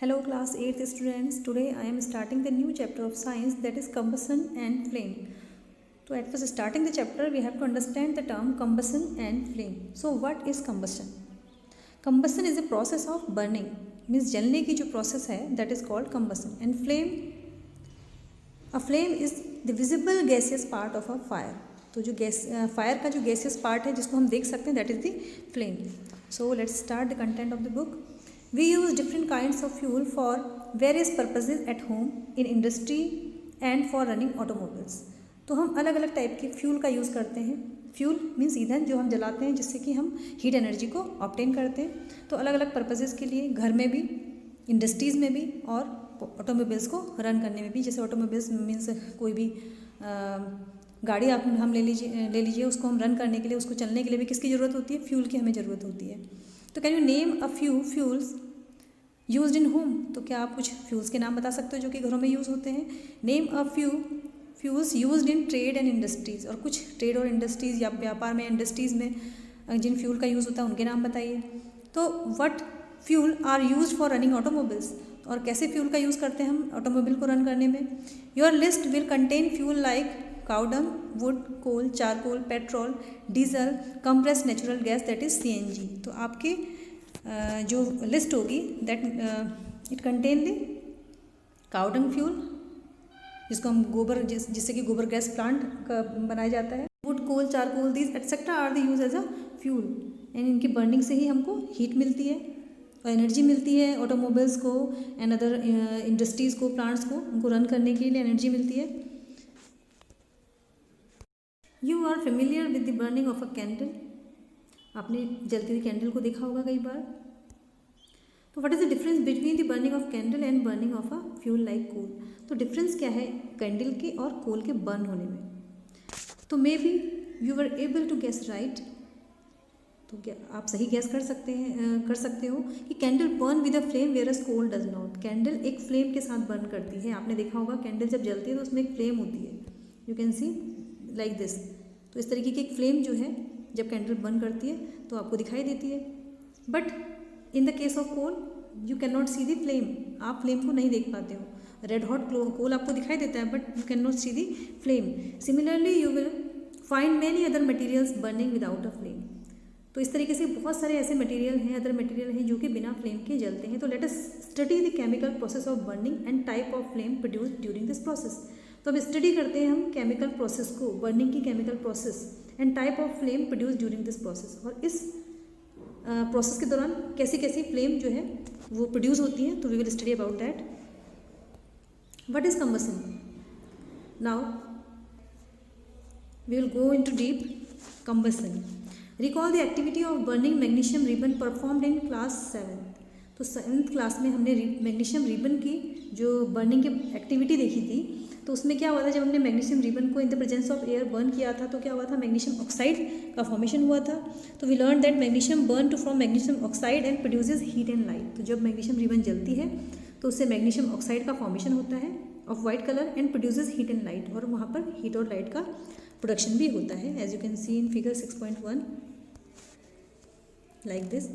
Hello class 8th students. Today I am starting the new chapter of science, that is combustion and flame. So at first starting the chapter we have to understand the term combustion and flame. So what is combustion? Combustion is a process of burning, means जलने की जो process है that is called combustion. And a flame is the visible gaseous part of a fire. तो जो fire का जो gaseous part है जिसको हम देख सकते हैं that is the flame. So let's start the content of the book. We use different kinds of fuel for various purposes at home, in industry and for running automobiles. तो हम अलग अलग टाइप के फ्यूल का use करते हैं. Fuel means ईंधन जो हम जलाते हैं जिससे कि हम हीट एनर्जी को ऑब्टेन करते हैं. तो अलग अलग पर्पसेस के लिए घर में भी, इंडस्ट्रीज़ में भी और ऑटोमोबाइल्स को रन करने में भी. जैसे ऑटोमोबाइल्स मीन्स कोई भी गाड़ी आप हम ले लीजिए उसको हम रन करने के लिए, उसको चलने के लिए भी किसकी ज़रूरत होती है? फ्यूल की हमें ज़रूरत होती है. तो can you name a few fuels used in home? तो क्या आप कुछ फ्यूल्स के नाम बता सकते हो जो कि घरों में यूज़ होते हैं? Name a few fuels used in trade and industries. और कुछ ट्रेड और इंडस्ट्रीज़ या व्यापार में, इंडस्ट्रीज़ में जिन फ्यूल का यूज़ होता है उनके नाम बताइए. तो what fuel are used for running automobiles? और कैसे फ्यूल का यूज़ करते हैं हम ऑटोमोबाइल को रन करने में? Your list will contain fuel like cow dung, wood, coal, charcoal, petrol, diesel, compressed natural gas that is CNG. तो आपके जो लिस्ट होगी that it contain the cow dung fuel जिसको हम गोबर जिससे कि गोबर गैस प्लांट का बनाया जाता है. Wood, coal, charcoal, these etcetera are the use as a fuel. And इनकी बर्निंग से ही हमको हीट मिलती है और एनर्जी मिलती है ऑटोमोबाइल्स को एंड अदर इंडस्ट्रीज़ को, प्लांट्स को, उनको रन करने के लिए एनर्जी मिलती है. You are familiar with the burning of a candle. आपने जलती हुई कैंडल को देखा होगा कई बार. तो what is the difference between the burning of candle and burning of a fuel like coal? तो डिफरेंस क्या है कैंडल के और कोल के बर्न होने में? तो may be you are able to guess right. तो क्या आप सही गैस कर सकते हो कि candle burn with a flame whereas coal does not. Candle एक फ्लेम के साथ बर्न करती है. आपने देखा होगा कैंडल जब जलती है तो उसमें एक फ्लेम होती है. You can C like this. तो इस तरीके की एक फ्लेम जो है जब कैंडल बर्न करती है तो आपको दिखाई देती है. But in the case of coal you can not see the flame. आप फ्लेम को नहीं देख पाते हो. रेड हॉट कोल आपको दिखाई देता है but you can not see the flame. Similarly you will find many other materials burning without a flame. तो इस तरीके से बहुत सारे ऐसे मटेरियल हैं, अदर मटेरियल हैं जो कि बिना फ्लेम के जलते हैं. तो let us study the chemical process of burning and type of flame produced during this process. तो अब स्टडी करते हैं हम केमिकल प्रोसेस को, बर्निंग की chemical process and type of flame produce during this process. और इस प्रोसेस के दौरान कैसी कैसी फ्लेम जो है वो प्रोड्यूस होती हैं. तो we will study about that. What is combustion? Now we will go into deep combustion. Recall the activity of burning magnesium ribbon performed in class 7. तो 7th क्लास में हमने मैग्नीशियम रिबन की जो बर्निंग की activity देखी थी. तो उसमें क्या हुआ था जब हमने मैग्नीशियम रिबन को in the presence of air burn किया था तो क्या हुआ था? मैग्नीशियम ऑक्साइड का फॉर्मेशन हुआ था. तो we learn that magnesium burn to form magnesium oxide and produces heat and light. तो जब मैग्नीशियम रिबन जलती है तो उससे मैग्नीशियम ऑक्साइड का फॉर्मेशन होता है of white colour and produces heat and light. और वहाँ पर हीट और लाइट का प्रोडक्शन भी होता है as you can see in figure 6.1 like this.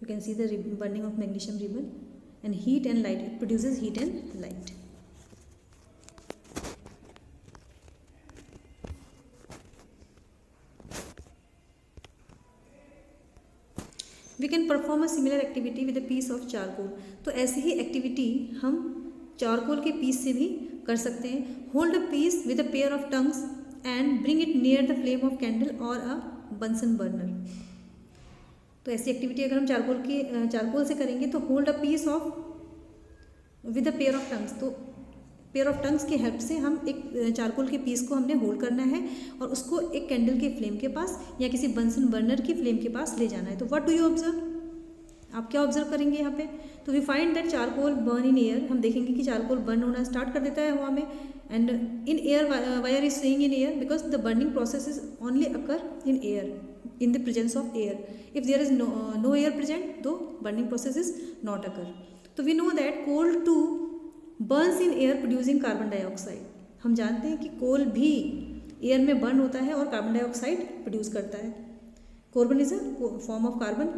You can see the burning of magnesium ribbon and heat and light. It produces heat and light. We can perform a similar activity with a piece of charcoal. तो ऐसी ही activity हम charcoal के piece से भी कर सकते हैं. Hold a piece with a pair of tongues and bring it near the flame of candle or a Bunsen burner. तो ऐसी एक्टिविटी अगर हम चारकोल से करेंगे तो hold a piece of with a pair of tongs. तो pair of tongs की help से हम एक चारकोल के पीस को हमने होल्ड करना है और उसको एक कैंडल के फ्लेम के पास या किसी बंसन बर्नर की फ्लेम के पास ले जाना है. तो व्हाट डू यू ऑब्जर्व? आप क्या ऑब्जर्व करेंगे यहाँ पे? तो we find that charcoal burn in air. हम देखेंगे कि चारकोल बर्न होना स्टार्ट कर देता है हवा में. And in air, why are is saying in air? Because the burning process is only occur in air, in the presence of air. If there is no air present, though burning process is not occur. So we know that coal too burns in air producing carbon dioxide. हम जानते हैं कि कोल भी air में burn होता है और carbon dioxide produce करता है. Carbon is a form of carbon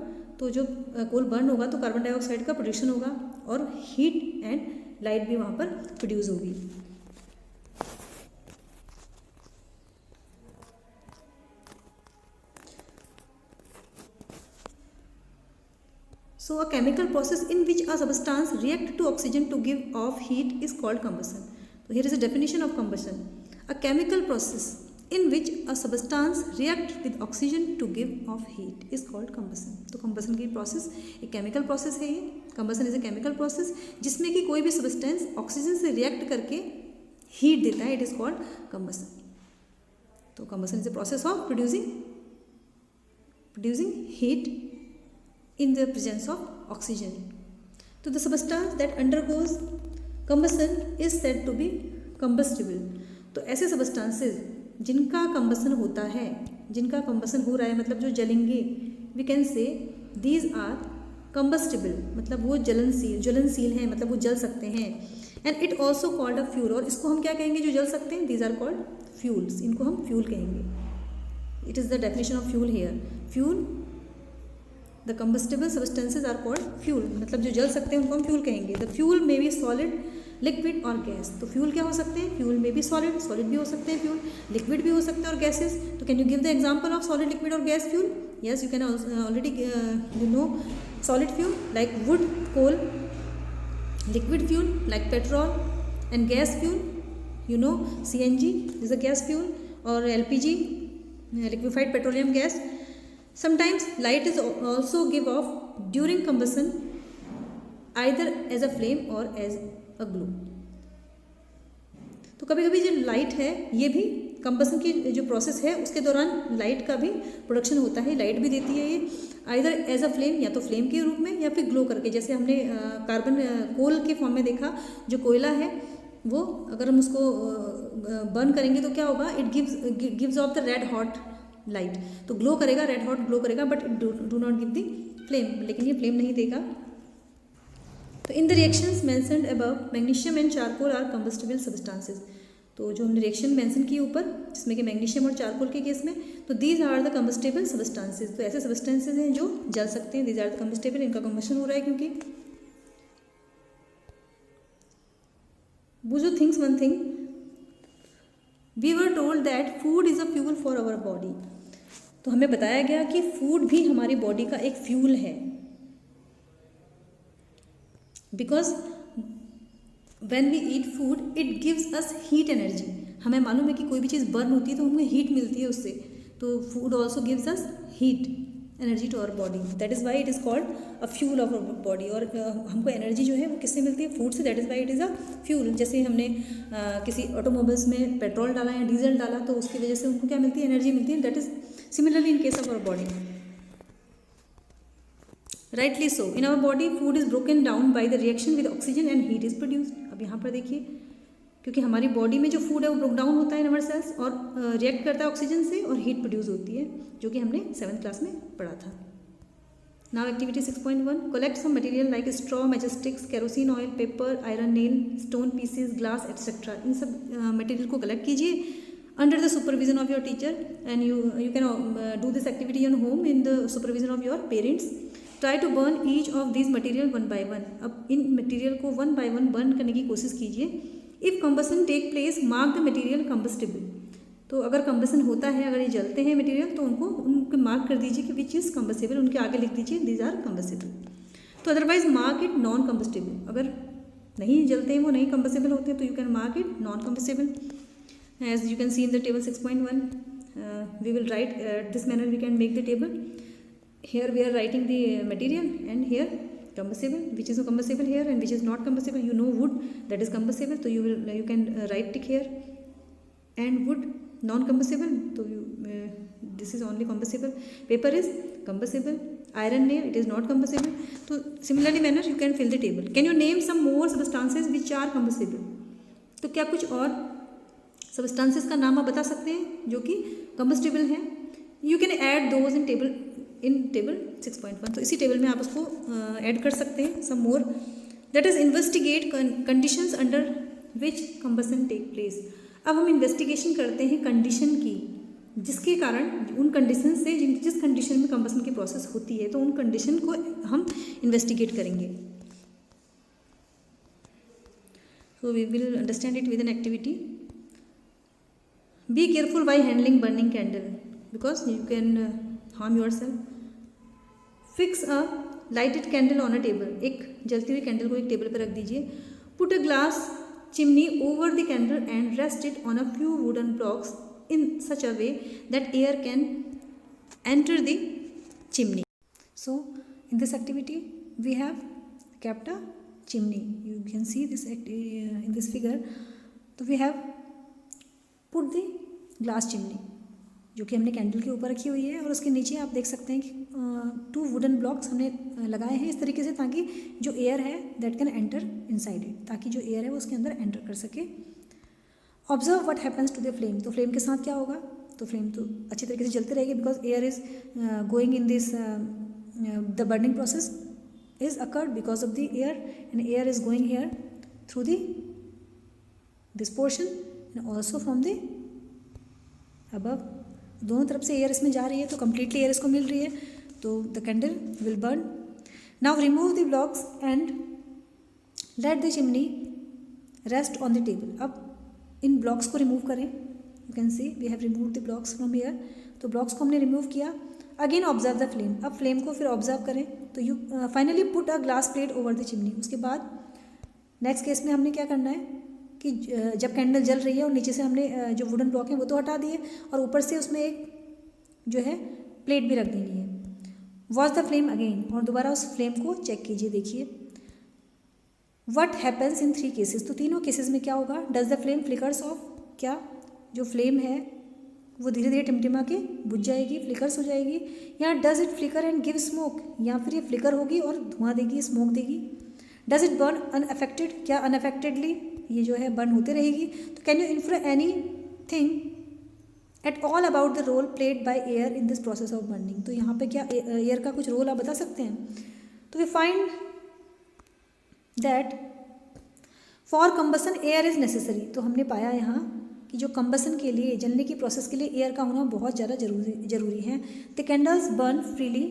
तो जो कोल बर्न होगा तो कार्बन डाइऑक्साइड का प्रोडक्शन होगा और हीट एंड लाइट भी वहाँ पर प्रोड्यूस होगी। So a chemical process in which a substance react to oxygen to give off heat is called combustion. So here is a definition of combustion. A chemical process in which a substance react with oxygen to give off heat is called combustion. तो combustion की process एक chemical process है ये. Combustion is a chemical process जिसमें कि कोई भी substance oxygen से react करके heat देता है. It is called combustion. तो combustion is a process of producing heat in the presence of oxygen. So the substance that undergoes combustion is said to be combustible. तो ऐसे substances जिनका combustion होता है, जिनका combustion हो रहा है मतलब जो जलेंगे, we can say these are combustible, मतलब वो ज्वलनशील हैं, मतलब वो जल सकते हैं. And it also called a fuel. और इसको हम क्या कहेंगे जो जल सकते हैं? These are called fuels. इनको हम fuel कहेंगे. It is the definition of fuel here. Fuel, the combustible substances are called fuel. मतलब जो जल सकते हैं उनको हम fuel कहेंगे. The fuel may be solid, liquid or gas. तो fuel क्या हो सकते हैं? Fuel may be solid भी हो सकते हैं fuel, liquid भी हो सकते हैं और gases. तो can you give the example of solid, liquid or gas fuel? Yes, you can already solid fuel like wood, coal, liquid fuel like petrol, and gas fuel, CNG is a gas fuel, or LPG, liquefied petroleum gas. Sometimes light is also give off during combustion either as a flame or as a glow. तो कभी कभी जो light है ये भी combustion की जो process है उसके दौरान लाइट का भी प्रोडक्शन होता है, लाइट भी देती है ये आइदर एज अ फ्लेम, या तो फ्लेम के रूप में या फिर ग्लो करके. जैसे हमने कोल के फॉर्म में देखा, जो कोयला है वो अगर हम उसको बर्न करेंगे तो क्या होगा? It gives off the red hot light. तो ग्लो करेगा, रेड हॉट ग्लो करेगा, but do not give the flame, लेकिन ये फ्लेम नहीं देगा. तो in the reactions mentioned above magnesium and charcoal are combustible substances. तो जो हमने रिएक्शन मेंशन की ऊपर जिसमें कि मैग्नीशियम और चारकोल के केस में, तो these are the combustible substances. तो ऐसे सब्सटेंसेस हैं जो जल सकते हैं. दीज आर द कंबस्टिबल, इनका कंबशन हो रहा है क्योंकि बुझो things one thing, we were told that food is a fuel for our body. तो हमें बताया गया कि फूड भी हमारी बॉडी का एक फ्यूल है. Because when we eat food it gives us heat energy. हमें मालूम है कि कोई भी चीज़ बर्न होती है तो हमें हीट मिलती है उससे. तो food also gives us heat energy to our body. That is why it is called a fuel of our body. और हमको एनर्जी जो है वो किससे मिलती है? फूड से. That is why it is a fuel. जैसे हमने किसी ऑटोमोबाइल्स में पेट्रोल डाला या डीजल डाला तो उसकी वजह से उनको क्या मिलती है? एनर्जी मिलती है. That is similarly in case of our body. Rightly so, in our body food is broken down by the reaction with oxygen and heat is produced. अब यहाँ पर देखिए, क्योंकि हमारी बॉडी में जो फूड है वो ब्रोक डाउन होता है इन आवर सेल्स और रिएक्ट करता है ऑक्सीजन से और हीट प्रोड्यूस होती है, जो कि हमने 7th क्लास में पढ़ा था. Now activity 6.1, collect some material like straw, matchsticks, kerosene oil, paper, iron nail, stone pieces, glass etcetera. इन सब मटेरियल को कलेक्ट कीजिए under the supervision of your teacher, and you can do this activity on home in the supervision of your parents. Try to burn each of these material one by one. अब इन material को one by one burn करने की कोशिश कीजिए. If combustion take place, mark the material combustible. तो अगर combustion होता है, अगर ये जलते हैं मटेरियल, तो उनको मार्क कर दीजिए कि विच इज़ कंबस्टिबल. उनके आगे लिख दीजिए दीज आर कंबस्टिबल. तो otherwise mark it non combustible. अगर नहीं जलते हैं, वो नहीं कंबस्टिबल होते हैं, तो you can mark it non combustible. As you can see in the table 6.1, we will write this manner. We can make the table. Here we are writing the material, and here combustible, which is combustible here and which is not combustible. You know wood, that is combustible, so you can write tick here. And wood non-combustible, so this is only combustible. Paper is combustible. Iron nail, it is not combustible. So similarly manner you can fill the table. Can you name some more substances which are combustible? तो क्या कुछ और substances का नाम आप बता सकते हैं जो कि कंबस्टिबल हैं? You can add those in table 6.1. तो इसी टेबल में आप उसको ऐड कर सकते हैं. Some more, that is investigate conditions under which combustion take place. अब हम इन्वेस्टिगेशन करते हैं कंडीशन की, जिसके कारण उन कंडीशन से जिस कंडीशन में कंबसन की प्रोसेस होती है, तो उन कंडीशन को हम इन्वेस्टिगेट करेंगे. So we will understand it with an activity. Be careful while handling burning candle because you can harm yourself. Fix a lighted candle on a table. एक जलती हुई कैंडल को एक टेबल पर रख दीजिए. Put a glass chimney over the candle and rest it on a few wooden blocks in such a way that air can enter the chimney. So in this activity we have kept a chimney. You can see this in this figure. So we have put the glass chimney जो कि हमने candle के ऊपर रखी हुई है, और उसके नीचे आप देख सकते हैं कि 2 वुडन ब्लॉक्स हमने लगाए हैं इस तरीके से ताकि जो एयर है that can enter inside it, ताकि जो एयर है वो उसके अंदर एंटर कर सके. Observe what happens to the flame. तो फ्लेम के साथ क्या होगा, तो फ्लेम तो अच्छी तरीके से जलती रहेगी because air is going in this the burning process is occurred because of the air, and air is going here through this portion and also from the above. दोनों तरफ से एयर इसमें जा रही है तो कम्प्लीटली एयर इसको मिल रही है, तो the candle will burn. Now remove the blocks and let the chimney rest on the table. अब इन ब्लॉक्स को रिमूव करें. You can see we have remove the blocks from air. तो ब्लॉक्स को हमने रिमूव किया. Again observe the flame. अब flame को फिर ऑब्जर्व करें. तो you finally put a glass plate over the chimney. उसके बाद नेक्स्ट केस में हमने क्या करना है कि जब कैंडल जल रही है और नीचे से हमने जो वुडन ब्लॉक है वो तो हटा दिए, और ऊपर से उसमें एक जो है प्लेट भी रख देनी है. Watch the flame again. और दोबारा उस फ्लेम को चेक कीजिए. देखिए व्हाट हैपन्स इन 3 केसेस. तो तीनों केसेस में क्या होगा. Does the flame flickers of. क्या जो फ्लेम है वो धीरे धीरे टिमटिमा के बुझ जाएगी, फ्लिकर्स हो जाएगी, या does it flicker and give smoke. या फिर ये फ्लिकर होगी और धुआं देगी, स्मोक देगी. Does it burn unaffected. क्या अनअफेक्टेडली ये जो है बर्न होते रहेगी. तो can you infer any thing at all about the role played by air in this process of burning. तो यहाँ पे क्या एयर का कुछ रोल आप बता सकते हैं. तो we find that for combustion air is necessary. तो हमने पाया यहाँ कि जो कंबसन के लिए, जलने की प्रोसेस के लिए एयर का होना बहुत ज़्यादा जरूरी है. The candles burn freely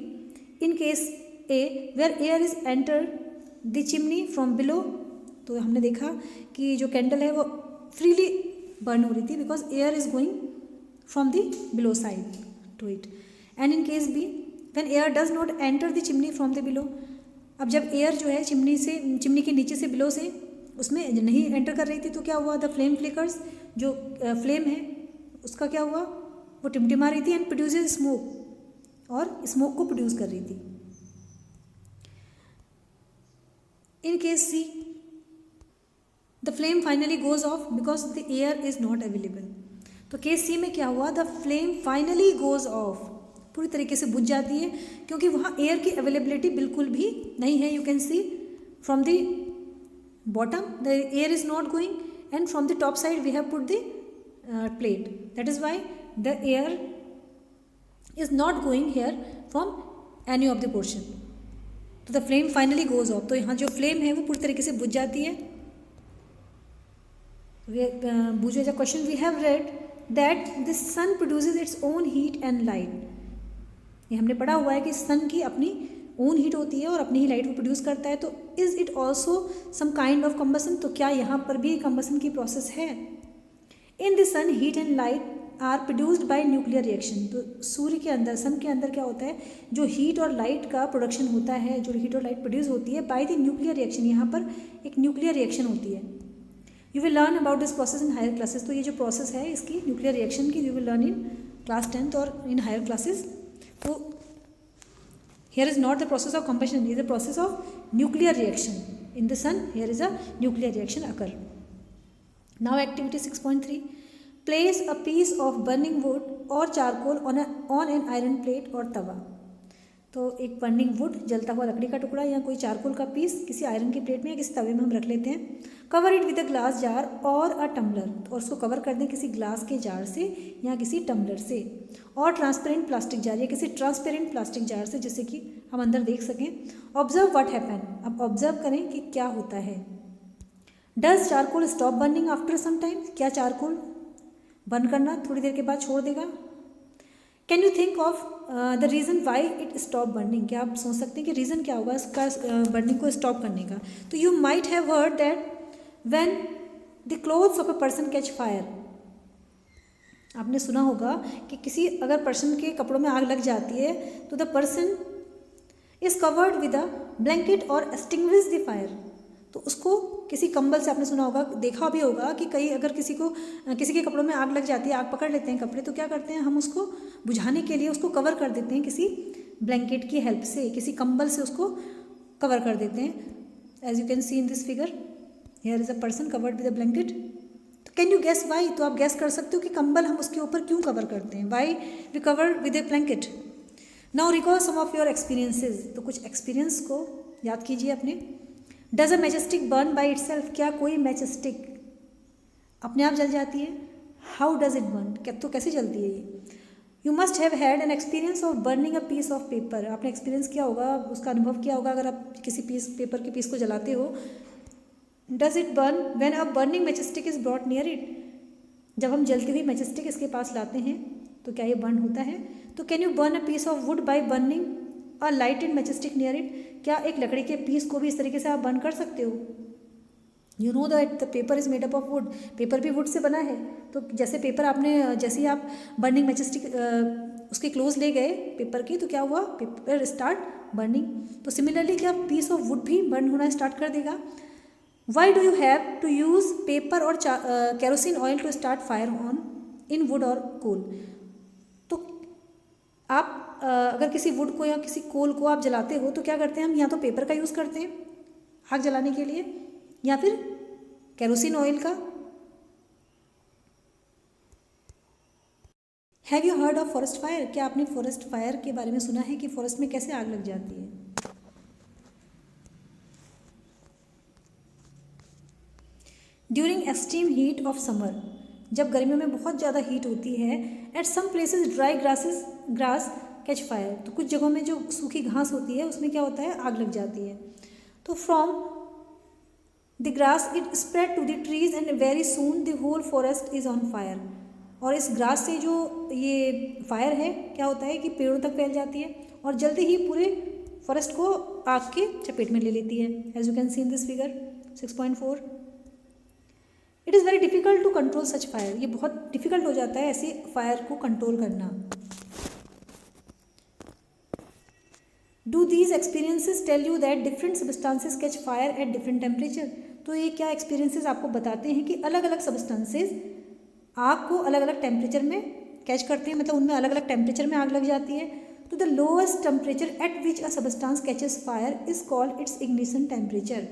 in case A where air is enter the chimney from below. तो हमने देखा कि जो कैंडल है वो फ्रीली बर्न हो रही थी because air is going from the below side to it. And in case B when air does not enter the chimney from the below. अब जब एयर जो है चिमनी के नीचे से बिलो से उसमें नहीं एंटर कर रही थी तो क्या हुआ. The flame flickers. जो फ्लेम है उसका क्या हुआ, वो टिमटिमा रही थी एंड प्रोड्यूसेस स्मोक, और स्मोक को प्रोड्यूस कर रही थी. In case C the flame finally goes off because the air is not available. तो केस सी में क्या हुआ, the flame finally goes off, पूरी तरीके से बुझ जाती है क्योंकि वहाँ एयर की अवेलेबिलिटी बिल्कुल भी नहीं है. You can C from the bottom the air is not going, and from the top side we have put the plate. That is why the air is not going here from any of the portion. तो the flame finally goes off. तो यहाँ जो flame है वो पूरी तरीके से बुझ जाती है. बुझे जो question we have read that the sun produces its own heat and light. ये हमने पढ़ा हुआ है कि सन की अपनी ओन हीट होती है और अपनी ही लाइट को प्रोड्यूस करता है. तो is it also some kind of combustion. तो क्या यहाँ पर भी कंबसन की प्रोसेस है. In the sun heat and light are produced by nuclear reaction. तो सूर्य के अंदर, सन के अंदर क्या होता है, जो हीट और लाइट का प्रोडक्शन होता है, जो हीट और लाइट प्रोड्यूस होती है बाय द न्यूक्लियर रिएक्शन. यहाँ पर एक न्यूक्लियर रिएक्शन होती है. You will learn about this process in higher classes. तो ये जो प्रोसेस है इसकी न्यूक्लियर रिएक्शन की you will learn in class 10th और इन हायर क्लासेस. तो here is not the process of combustion, it is the process of nuclear reaction. In the sun here is a nuclear reaction occur. Now activity 6.3, place a piece of burning wood or charcoal on an iron plate or tawa. तो एक burning would, जलता हुआ लकड़ी का टुकड़ा या कोई charcoal का पीस किसी आयरन की प्लेट में या किसी तवे में हम रख लेते हैं. Cover it with a glass jar और अ टम्बलर. और उसको कवर कर दें किसी ग्लास के जार से या किसी टम्बलर से, और ट्रांसपेरेंट प्लास्टिक जार या किसी ट्रांसपेरेंट प्लास्टिक जार से जिससे कि हम अंदर देख सकें. Observe what happen. अब ऑब्जर्व करें कि क्या होता है. Does charcoal stop burning after some time. क्या चारकोल बर्न करना थोड़ी देर के बाद छोड़ देगा. Can you think of the reason why it stop burning? क्या आप सोच सकते हैं कि रीज़न क्या होगा इसका बर्निंग को स्टॉप करने का? तो you might have heard that when the clothes of a person catch fire, आपने सुना होगा कि किसी अगर पर्सन के कपड़ों में आग लग जाती है तो the person is covered with a blanket और एक्सटिंग्विश द फायर, तो उसको किसी कंबल से, आपने सुना होगा, देखा भी होगा कि कहीं अगर किसी के कपड़ों में आग लग जाती है, आग पकड़ लेते हैं कपड़े, तो क्या करते हैं, हम उसको बुझाने के लिए उसको कवर कर देते हैं किसी ब्लैंकेट की हेल्प से, किसी कंबल से उसको कवर कर देते हैं। As you can see in this figure, here is a person covered with a blanket. तो कैन यू गैस वाई? तो आप गैस कर सकते हो कि कंबल हम उसके ऊपर क्यों कवर करते हैं, why we cover with a blanket. Now recall some of your experiences, तो कुछ एक्सपीरियंस को याद कीजिए अपने। Does a matchstick burn by itself? क्या कोई मैचस्टिक अपने आप जल जाती है? How does it burn? क्या तो कैसे जलती है ये? You must have had an experience of burning a piece of paper, आपने एक्सपीरियंस किया होगा, उसका अनुभव किया होगा अगर आप किसी पेपर के पीस को जलाते हो। Does it burn when a burning matchstick is brought near it? जब हम जलती हुई मैचस्टिक इसके पास लाते हैं तो क्या ये बर्न होता है? तो can you burn a piece of wood by burning a lighted matchstick near it? क्या एक लकड़ी के पीस को भी इस तरीके से आप बर्न कर सकते हो? You know that the paper is made up of would, paper भी वुड से बना है। तो जैसे पेपर आपने, जैसे ही आप बर्निंग मैचस्टिक उसके क्लोज ले गए पेपर की, तो क्या हुआ, पेपर स्टार्ट बर्निंग। तो सिमिलरली क्या पीस ऑफ वुड भी बर्न होना स्टार्ट कर देगा? Why do you have to use paper और kerosene oil to start fire on in wood और कोल? तो आप अगर किसी वुड को या किसी कोल को आप जलाते हो तो क्या करते हैं हम, या तो पेपर का यूज़ करते हैं आग जलाने के लिए या फिर केरोसिन ऑयल का। Have you heard of forest fire? क्या आपने फॉरेस्ट फायर के बारे में सुना है कि फॉरेस्ट में कैसे आग लग जाती है? During extreme heat of summer, जब गर्मियों में बहुत ज़्यादा हीट होती है, at some places dry grass catch fire, तो कुछ जगहों में जो सूखी घास होती है उसमें क्या होता है, आग लग जाती है। तो from the grass it spread to the trees and very soon the whole forest is on fire, और इस ग्रास से जो ये फायर है क्या होता है कि पेड़ों तक फैल जाती है और जल्दी ही पूरे फॉरेस्ट को आग के चपेट में ले लेती है। As you can see in this figure 6.4। It is very difficult to control such fire, ये बहुत डिफ़िकल्ट हो जाता है ऐसी फायर को कंट्रोल करना। Do these experiences tell you that different substances catch fire at different temperature? तो ये क्या एक्सपीरियंसेस आपको बताते हैं कि अलग अलग सब्सटेंसेस आग को अलग अलग टेम्परेचर में कैच करते हैं, मतलब उनमें अलग अलग टेम्परेचर में आग लग जाती है। तो the lowest temperature at which a substance catches fire is called its ignition temperature.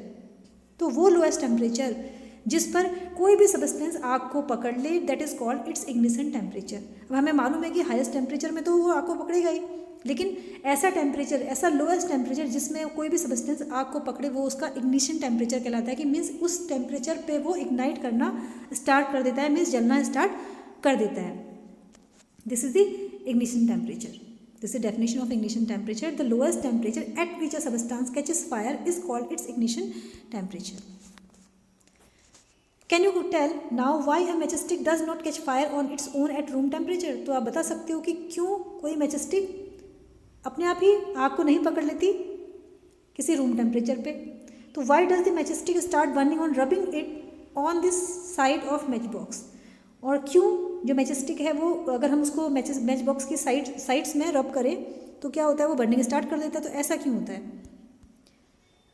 तो वो लोएस्ट टेम्परेचर जिस पर कोई भी सब्सटेंस आग को पकड़ ले, that is called its ignition temperature. अब हमें मालूम है कि हाईएस्ट टेम्परेचर में तो वो आग को पकड़ेगा ही, लेकिन ऐसा टेम्परेचर, ऐसा लोएस्ट टेम्परेचर जिसमें कोई भी सब्सटेंस आग को पकड़े, वो उसका इग्निशन टेम्परेचर कहलाता है। कि मीन्स उस टेम्परेचर पे वो इग्नाइट करना स्टार्ट कर देता है, मीन्स जलना स्टार्ट कर देता है। This is the ignition temperature. This is definition of ignition temperature. The lowest temperature at which a substance catches fire is called its ignition temperature. Can you tell now why a matchstick does not catch fire on its own at room temperature? तो आप बता सकते हो कि क्यों कोई matchstick अपने आप ही आग को नहीं पकड़ लेती किसी रूम टेम्परेचर पे? तो why does the matchstick start burning on rubbing it on this side of match box? और क्यों जो मैचस्टिक है वो, अगर हम उसको मैच बॉक्स की साइड्स में रब करें तो क्या होता है, वो बर्निंग स्टार्ट कर देता है। तो ऐसा क्यों होता है?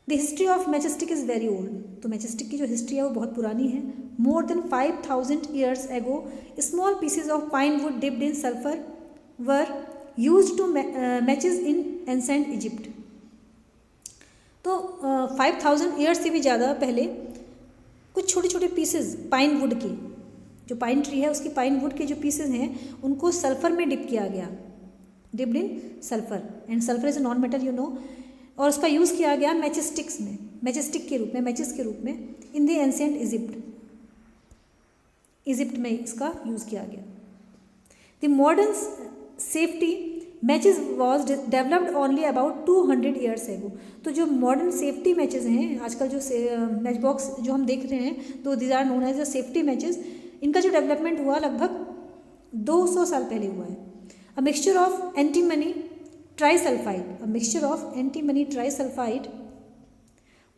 The history of matchstick is very old. तो मैचस्टिक की जो हिस्ट्री है वो बहुत पुरानी है। More than 5000 years ago small pieces of pine would dipped in sulphur were use two matches in ancient Egypt. तो 5000 ईयर्स से भी ज़्यादा पहले कुछ छोटे छोटे पीसेज पाइन वुड की, जो पाइन ट्री है उसकी पाइन वुड के जो पीसेज हैं उनको सल्फर में डिप किया गया, dipped in sulphur, and sulphur is a non metal you know, और उसका यूज़ किया गया मैचस्टिक्स में, मैचस्टिक के रूप में, मैचेस के रूप में इन द एंसेंट इजिप्ट में इसका यूज़ किया गया। The modern safety matches was developed only about 200 years ago. तो जो मॉडर्न सेफ्टी मैचेस हैं आजकल, जो मैच बॉक्स जो हम देख रहे हैं, तो these are known as the safety matches, इनका जो डेवलपमेंट हुआ लगभग 200 साल पहले हुआ है। A mixture of antimony trisulfide,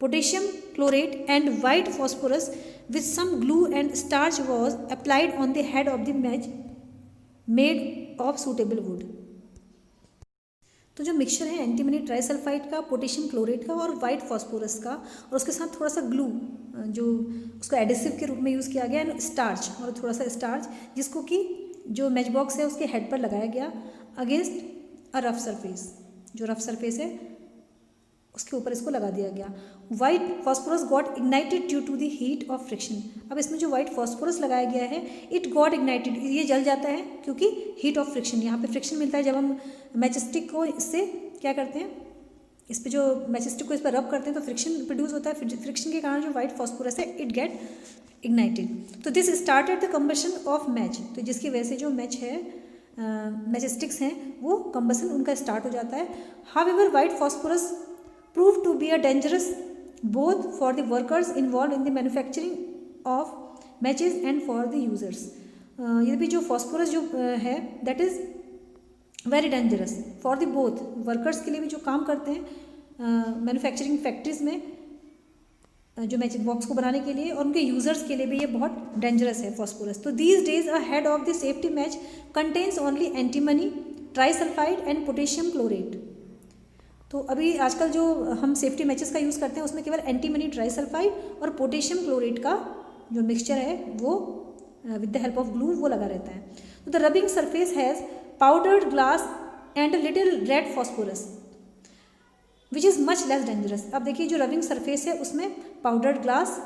potassium chlorate and white phosphorus with some glue and starch was applied on the head of the match made of suitable wood. तो जो मिक्सचर है एंटीमनी ट्राइसल्फाइड का, पोटेशियम क्लोरेट का और white phosphorus का, और उसके साथ थोड़ा सा ग्लू जो उसको एडिसिव के रूप में यूज़ किया गया, एंड स्टार्च और थोड़ा सा स्टार्च जिसको कि जो मैच बॉक्स है उसके हेड पर लगाया गया अगेंस्ट अ रफ सरफेस, जो रफ सरफेस है उसके ऊपर इसको लगा दिया गया. White phosphorus got ignited due to the heat of friction. अब इसमें जो वाइट फॉस्फोरस लगाया गया है, इट गॉट इग्नाइटेड, ये जल जाता है क्योंकि हीट ऑफ फ्रिक्शन, यहाँ पे फ्रिक्शन मिलता है जब हम मैचस्टिक को इससे क्या करते हैं, इस पे जो मैचस्टिक को इस पर रब करते हैं तो फ्रिक्शन प्रोड्यूस होता है. फ्रिक्शन के कारण जो वाइट फॉस्फोरस है इट गेट इग्नाइटेड. तो this started the combustion of match. तो जिसकी वजह से जो मैच है मैचस्टिक्स हैं वो कंबसन उनका स्टार्ट हो जाता है. However white phosphorus proved to be a dangerous both for the workers involved in the manufacturing of matches and for the users. ये भी जो फॉस्फोरस जो है that is very dangerous for the both workers के लिए भी जो काम करते हैं मैन्युफैक्चरिंग फैक्ट्रीज में जो मैचिंग बॉक्स को बनाने के लिए, और उनके यूज़र्स के लिए भी ये बहुत डेंजरस है फॉस्फोरस. तो these days a head of the safety match contains only antimony trisulphide and potassium chlorate. तो अभी आजकल जो हम सेफ्टी मैचेस का यूज़ करते हैं उसमें केवल एंटीमनी ट्राइसल्फाइड और पोटेशियम क्लोरेट का जो मिक्सचर है वो with the help of glue वो लगा रहता है. तो the rubbing surface has powdered glass and little red phosphorus which is much less dangerous. अब देखिए जो रबिंग सरफेस है उसमें powdered glass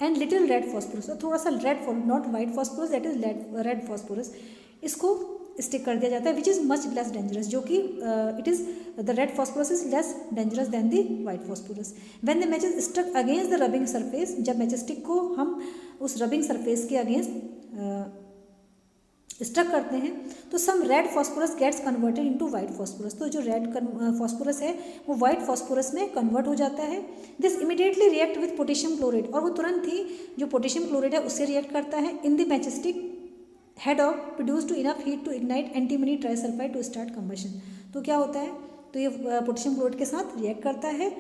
and little red phosphorus, थोड़ा सा red, not white phosphorus, that is red phosphorus, इसको stick कर दिया जाता है which is much less dangerous, जो कि it is the red phosphorus is less dangerous than the white phosphorus. When the matches stuck against the rubbing surface, जब matchstick को हम उस रबिंग सरफेस के अगेंस्ट स्टक करते हैं तो some red phosphorus gets converted into white phosphorus. तो जो रेड फॉस्फोरस है वो वाइट फॉस्फोरस में कन्वर्ट हो जाता है. This immediately react with potassium chlorate, और वो तुरंत ही जो पोटेशियम क्लोरेट है उससे रिएक्ट करता है in the matchstick head of produce to enough heat to ignite antimony trisulphide to start combustion. तो क्या होता है, तो ये पोटेशियम क्लोरेट के साथ रिएक्ट करता है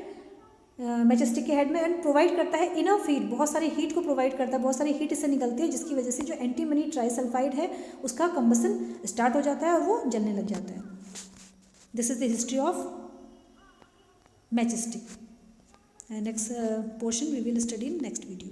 मैचस्टिक के हेड में एंड प्रोवाइड करता है इनफ हीट, बहुत सारी हीट को प्रोवाइड करता है, बहुत सारी हीट इससे निकलती है जिसकी वजह से जो एंटीमनी ट्राइसल्फाइड है उसका कंबसन स्टार्ट हो जाता है और वो जलने लग जाता है. This is the history of matchstick. Next portion we will study in next video.